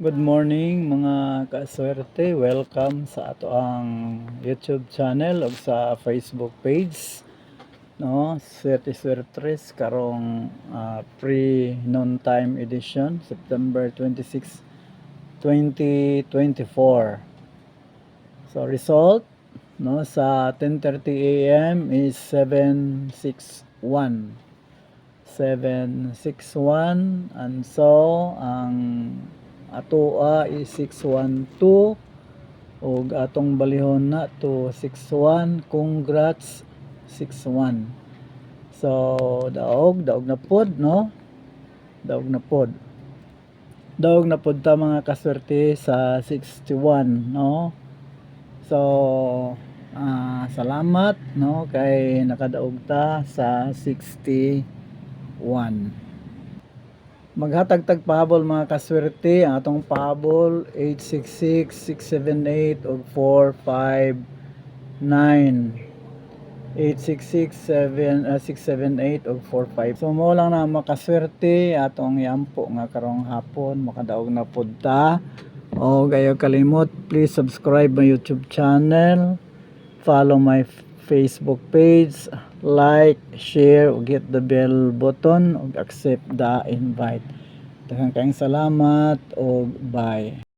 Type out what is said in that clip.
Good morning mga kaswerte. Welcome sa ato ang YouTube channel o sa Facebook page. No, Swerte Swertres karong pre-noontime edition, September 26, 2024. So result no sa 10:30 AM is 761. 761 and so ang atoa is 612 ug atong balihon na to 61. Congrats 61. So daog na pod no, daog na pod ta mga kaswerte sa 61 no. So salamat no kay nakadaog ta sa 61. Maghatag-tag pahabol mga kaswerte. Ang atong pahabol 866 678 ug 459. 866 678 ug 45. So mo lang na makaswerte atong yampo nga karong hapon makadaog na pud ta. O gayo kalimot, please subscribe my YouTube channel, follow my Facebook page, like, share, ug hit the bell button ug accept the invite. Daghang kaayong salamat ug bye.